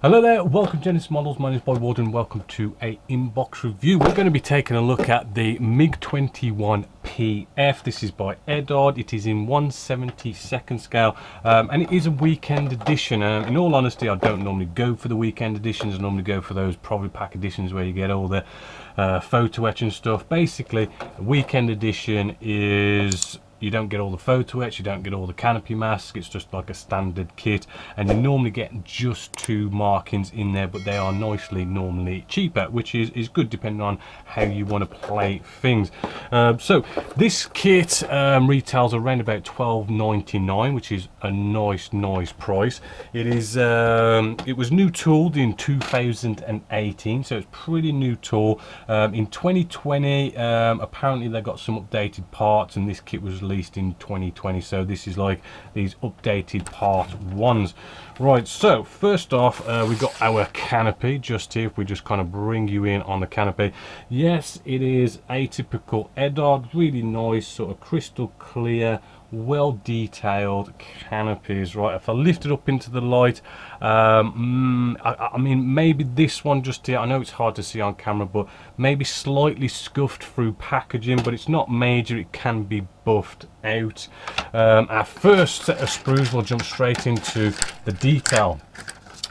Hello there, welcome to Genesis Models. My name is Boy Warden. Welcome to a inbox review. We're going to be taking a look at the Mig-21PF. This is by Eduard. It is in 1/72nd scale, and it is a weekend edition. In all honesty, I don't normally go for the weekend editions. I normally go for those Probably Pack editions where you get all the photo etch and stuff. Basically, a weekend edition is you don't get all the photo etch, you don't get all the canopy mask, it's just like a standard kit, and you normally get just 2 markings in there, but they are normally cheaper, which is good depending on how you want to play things. So this kit retails around about $12.99, which is a nice price. It is it was new tooled in 2018, so it's pretty new tool. In 2020 apparently they got some updated parts, and this kit was released in 2020, so this is like these updated part ones. Right, so first off, we've got our canopy just here. If we just kind of bring you in on the canopy, yes, it is atypical Eduard, really nice sort of crystal clear, well detailed canopies. Right, if I lift it up into the light, I mean, maybe this one just here, I know it's hard to see on camera, but maybe slightly scuffed through packaging, but it's not major, it can be buffed out. Our first set of sprues, will jump straight into the detail.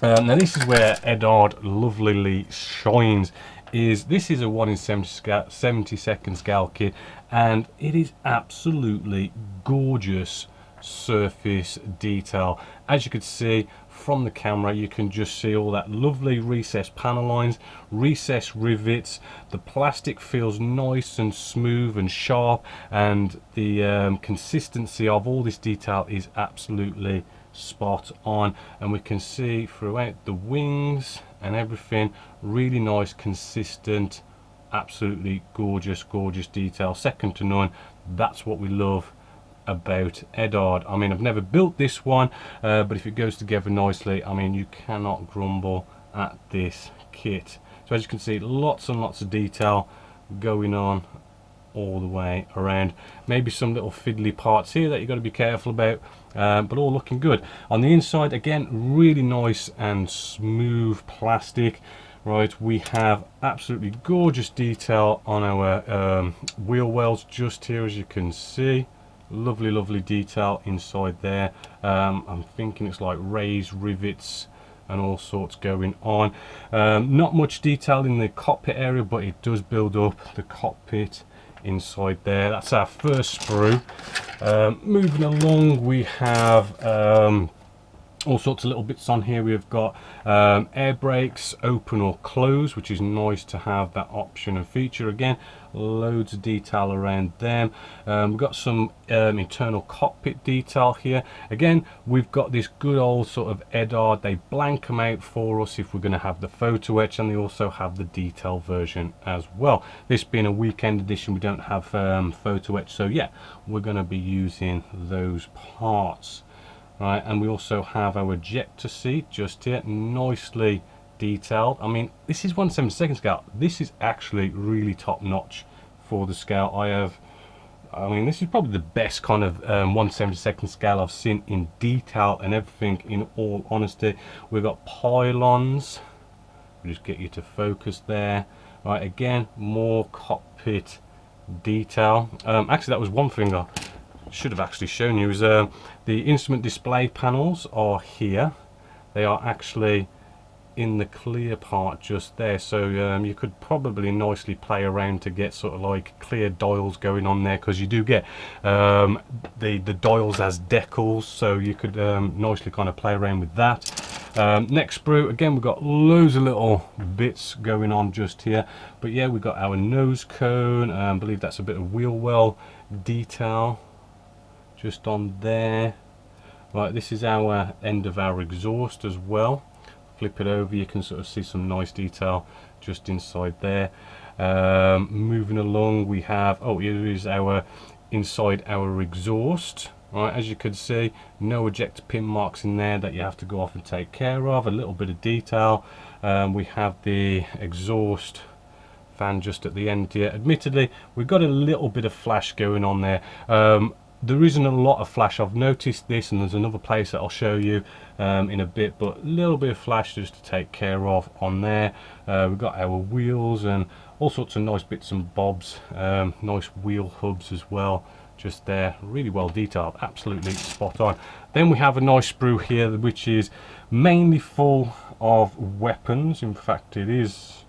Now this is where Eduard lovelily shines. This is a 1/72nd scale kit, and it is absolutely gorgeous surface detail. As you can see from the camera, you can just see all that lovely recessed panel lines, recessed rivets. The plastic feels nice and smooth and sharp, and the consistency of all this detail is absolutely spot on, and we can see throughout the wings and everything, really nice, consistent, absolutely gorgeous detail, second to none. That's what we love about Eduard. I mean, I've never built this one, but if it goes together nicely, I mean, you cannot grumble at this kit. So as you can see, lots and lots of detail going on all the way around. Maybe some little fiddly parts here that you've got to be careful about, but all looking good. On the inside, again, really nice and smooth plastic. Right, we have absolutely gorgeous detail on our wheel wells just here, as you can see. Lovely detail inside there. I'm thinking it's like raised rivets and all sorts going on. Not much detail in the cockpit area, but it does build up the cockpit inside there. That's our first sprue. Moving along, we have all sorts of little bits on here. We've got air brakes, open or close, which is nice to have that option and feature. Again, loads of detail around them. We've got some internal cockpit detail here. Again, we've got this good old sort of Eduard. They blank them out for us if we're going to have the photo etch, and they also have the detail version as well. This being a weekend edition, we don't have photo etch, so yeah, we're going to be using those parts. Right, and we also have our ejector seat just here, nicely detailed. I mean, this is 1/72nd scale. This is actually really top notch for the scale. I mean, this is probably the best kind of 1/72nd scale I've seen in detail and everything, in all honesty. We've got pylons. We'll just get you to focus there. Right, again, more cockpit detail. Actually, that was one thing I should have actually shown you, is the instrument display panels are here. They are actually in the clear part just there, so you could probably nicely play around to get sort of like clear dials going on there, because you do get the dials as decals, so you could nicely kind of play around with that. Next sprue, again, we've got loads of little bits going on just here, but yeah, we've got our nose cone. I believe that's a bit of wheel well detail just on there. Right, this is our end of our exhaust as well. Flip it over, you can sort of see some nice detail just inside there. Moving along, we have, oh, here is our inside our exhaust. Right, as you can see, no ejector pin marks in there that you have to go off and take care of. A little bit of detail. We have the exhaust fan just at the end here. Admittedly, we've got a little bit of flash going on there. there isn't a lot of flash. I've noticed this, and there's another place that I'll show you in a bit, but a little bit of flash just to take care of on there. We've got our wheels and all sorts of nice bits and bobs, nice wheel hubs as well, just there, really well detailed, absolutely spot on. Then we have a nice sprue here which is mainly full of weapons. In fact, it is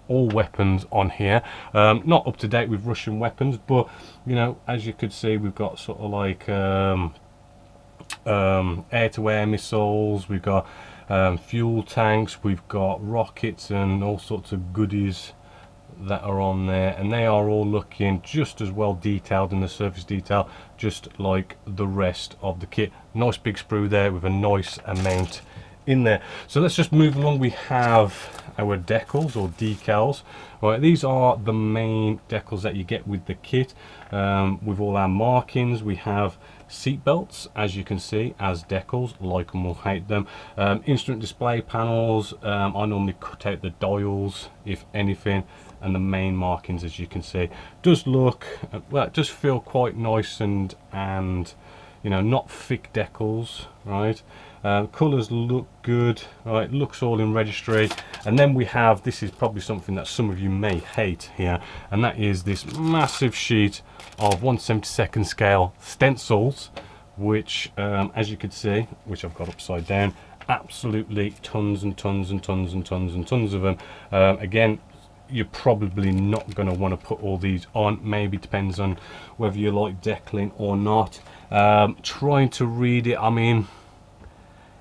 all weapons on here, not up to date with Russian weapons, but you know, as you could see, we've got sort of like air-to-air missiles, we've got fuel tanks, we've got rockets and all sorts of goodies that are on there, and they are all looking just as well detailed in the surface detail, just like the rest of the kit. Nice big sprue there with a nice amount in there. So let's just move along. We have our decals or decals. Right, these are the main decals that you get with the kit, with all our markings. We have seat belts, as you can see, as decals, like them or hate them. Instrument display panels, I normally cut out the dials if anything, and the main markings, as you can see, does look well, it does feel quite nice and you know, not thick decals, right? Colours look good, right? Looks all in registry. And then we have, this is probably something that some of you may hate here, and that is this massive sheet of 1/72 scale stencils, which as you can see, which I've got upside down, absolutely tons and tons and tons and tons and tons of them. Again, you're probably not going to want to put all these on. Maybe depends on whether you like decaling or not. Trying to read it, I mean,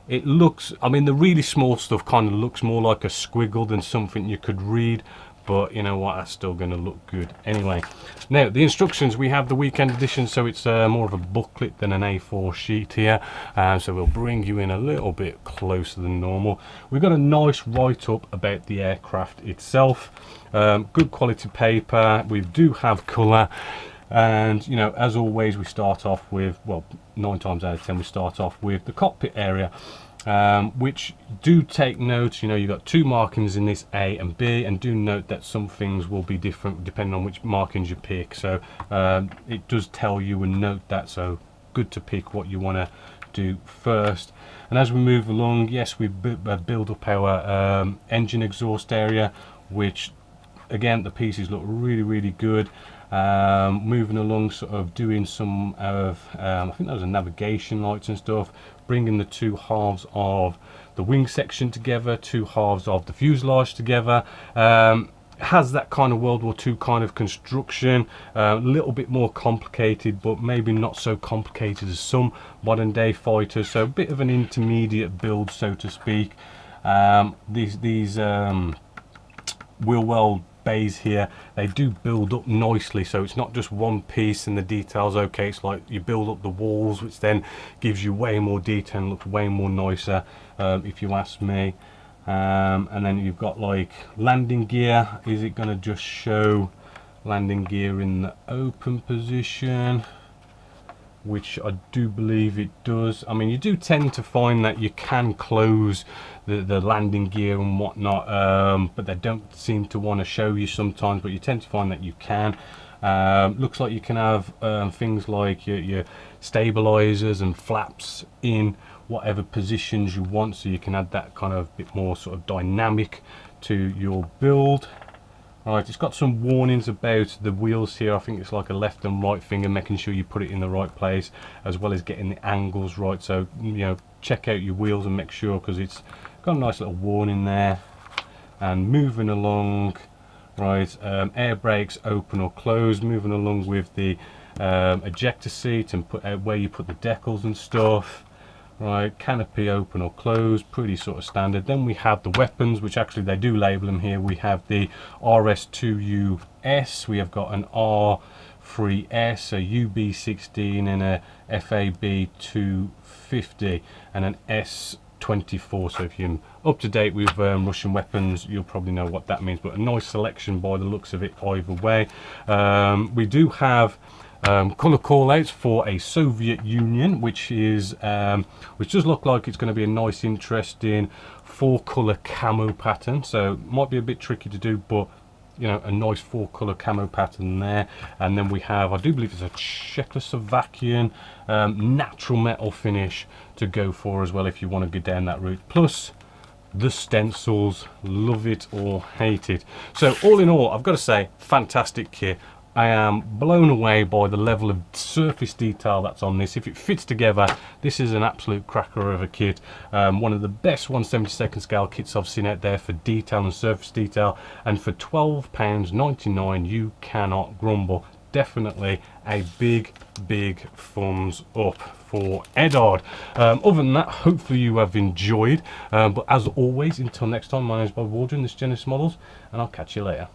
it looks, I mean, the really small stuff kind of looks more like a squiggle than something you could read, but you know what, that's still going to look good anyway. Now the instructions, we have the weekend edition, so it's more of a booklet than an A4 sheet here, so we'll bring you in a little bit closer than normal. We've got a nice write-up about the aircraft itself, good quality paper. We do have colour, and you know, as always, we start off with, well, 9 times out of 10 we start off with the cockpit area, which do take note. You know, you've got 2 markings in this, A and B, and do note that some things will be different depending on which markings you pick, so it does tell you and note that, so good to pick what you want to do first. And as we move along, yes, we build up our engine exhaust area, which again, the pieces look really, really good. Moving along, sort of doing some of I think those are navigation lights and stuff, bringing the 2 halves of the wing section together, 2 halves of the fuselage together. Has that kind of World War II kind of construction, a little bit more complicated, but maybe not so complicated as some modern day fighters, so a bit of an intermediate build, so to speak. These wheel well bays here, they do build up nicely, so it's not just one piece and the details okay. It's like you build up the walls, which then gives you way more detail and looks way more nicer, if you ask me. And then you've got like landing gear. Is it going to just show landing gear in the open position? Which I do believe it does. I mean, you do tend to find that you can close the landing gear and whatnot, but they don't seem to want to show you sometimes, but you tend to find that you can. Looks like you can have things like your stabilizers and flaps in whatever positions you want, so you can add that kind of bit more sort of dynamic to your build. Right, it's got some warnings about the wheels here. I think it's like a left and right finger, making sure you put it in the right place, as well as getting the angles right. So, you know, check out your wheels and make sure, because it's got a nice little warning there. And moving along, right, air brakes open or close, moving along with the ejector seat and put out where you put the decals and stuff. Right, canopy open or close, pretty sort of standard. Then we have the weapons, which actually they do label them here. We have the RS2US, we have got an R3S, a UB16 and a FAB250 and an S24. So if you're up to date with Russian weapons, you'll probably know what that means, but a nice selection by the looks of it either way. We do have colour callouts for a Soviet Union, which is which does look like it's going to be a nice, interesting 4-colour camo pattern. So might be a bit tricky to do, but you know, a nice 4-colour camo pattern there. And then we have, I do believe it's a Czechoslovakian natural metal finish to go for as well, if you want to go down that route. Plus the stencils, love it or hate it. So all in all, I've got to say, fantastic kit. I am blown away by the level of surface detail that's on this. If it fits together, this is an absolute cracker of a kit. One of the best 1/72nd scale kits I've seen out there for detail and surface detail, and for £12.99 you cannot grumble. Definitely a big thumbs up for Eduard. Other than that, hopefully you have enjoyed, but as always, until next time, my name is Bob Waldron, this is Genesis Models, and I'll catch you later.